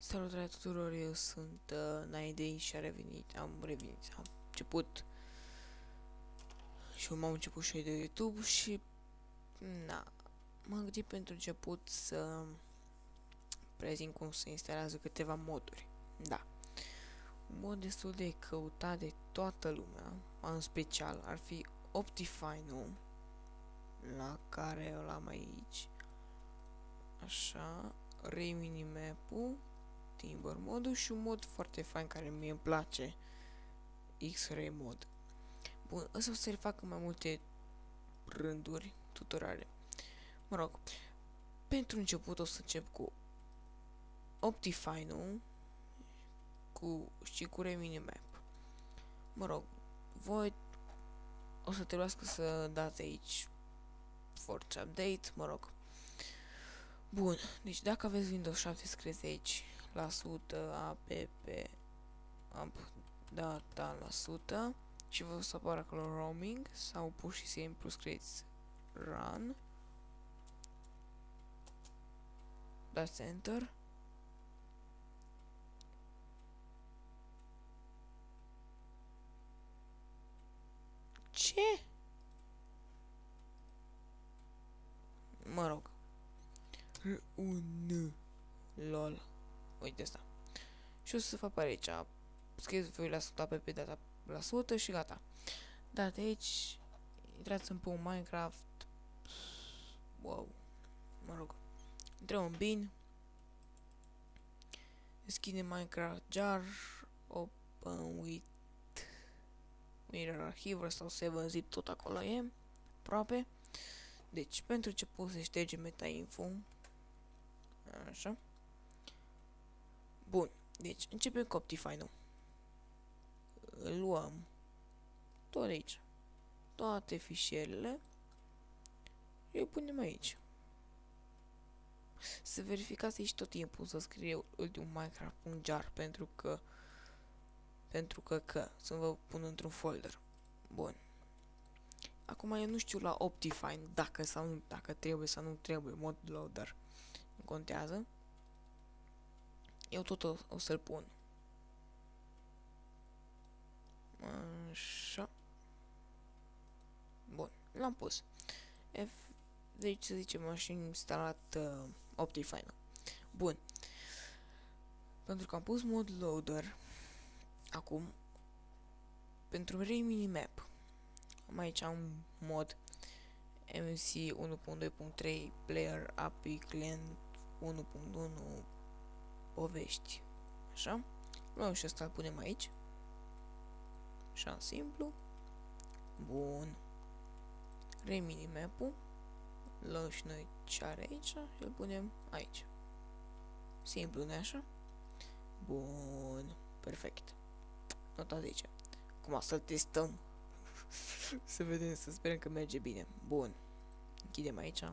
Salutare tuturor, eu sunt Naidei și am început și m-am început și de YouTube și m-am gândit pentru început să prezint cum se instalează câteva moduri. Da, un mod destul de căutat de toată lumea, în special ar fi Optifine-ul, la care îl am aici, așa, Ray Minimap-ul, Timber modul și un mod foarte fain care mie îmi place, X-Ray mod. Bun, ăsta o să-l fac în mai multe rânduri tutoriale. Mă rog, pentru început o să încep cu Optifine-ul și cu Reminimap. Mă rog, voi o să trebuiască să dați aici Force Update, mă rog. Bun, deci dacă aveți Windows 7 scrieți aici la 100 app data la 100 și vă o să apară acolo roaming sau pur și simplu scrieți run, dați enter. Ce? Mă rog. Un lol. Uite asta. Și o să fac aici. Scrieți voi la 100 pe data la 100 și gata. Da, de aici intrați în Minecraft. Wow. Mă rog. Intrăm în bin. Deschidem Minecraft jar. Open with mirror archive sau 7zip, tot acolo e. Aproape. Deci, pentru început se șterge meta-info. Așa. Bun. Deci, începem cu Optifine-ul. Îl luăm tot aici. Toate fișierele. Și îl punem aici. Să verificați aici tot timpul să scrie ultimul Minecraft.jar pentru că să vă pun într-un folder. Bun. Acum eu nu știu la Optifine dacă trebuie sau nu trebuie mod loader. Nu contează. Eu tot o să-l pun. Așa. Bun, l-am pus. Deci să zicem așa instalat Optifine. Bun. Pentru că am pus mod loader. Acum pentru Ray Minimap am aici un mod MC 1.2.3 Player API Client 1.1 povești. Așa. Luăm și ăsta îl punem aici. Așa simplu. Bun. Ray Minimap-ul. Luăm și noi ce are aici și îl punem aici. Simplu, nu așa? Bun. Perfect. Notați aici. Acum să-l testăm. Să vedem, să sperăm că merge bine. Bun. Închidem aici.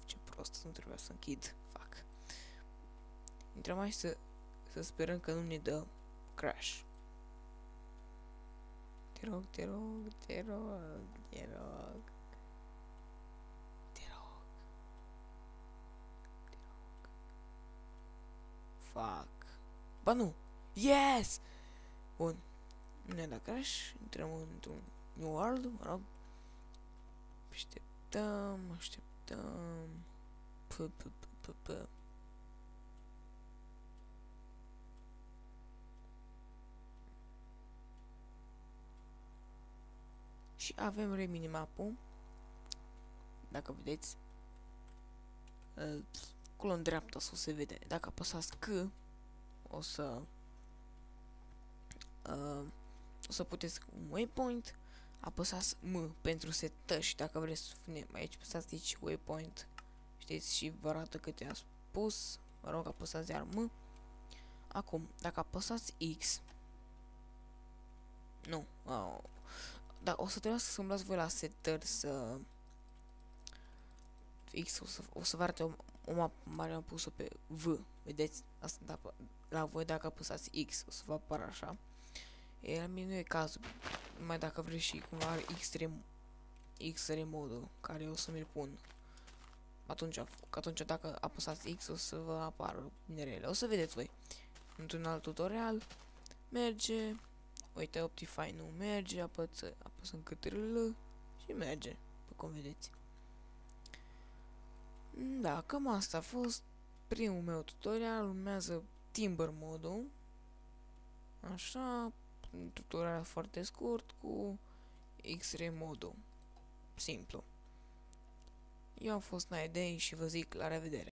Ce prost, nu trebuia să închid. Fac. Intrăm aici să sperăm că nu ne dă crash. Te rog. Fuck. Ba nu. Yes! Bun. Nu ne-a dat crash. Intrăm într-un new world, mă rog. Așteptăm. Și avem reminimap-ul. Dacă vedeți. Acolo în dreapta să se vede. Dacă apăsați C, o să puteți un waypoint. Apăsați M pentru setări și dacă vreți să punem aici, apăsați aici waypoint. Știți și vă arată câte a spus. Mă rog, apăsați iar M. Acum, dacă apăsați X. Nu. Da, o să trebuiască să umblați voi la setări să X o să vă arate o mapă mare, am pus-o pe V. Vedeți? Asta da, la voi dacă apăsați X o să vă apară așa. La mine nu e cazul. Numai dacă vreți și cumva X-Ray modul care o să mi-l pun. Atunci dacă apăsați X o să vă apară minerele. O să vedeți voi. într-un alt tutorial, merge, uite, Optifine nu merge, apăsăm Ctrl și merge, după cum vedeți. Da, cam asta a fost primul meu tutorial, urmează Timber modul, așa, un tutorial foarte scurt cu X-Ray modul, simplu. Eu am fost Naidei și vă zic la revedere!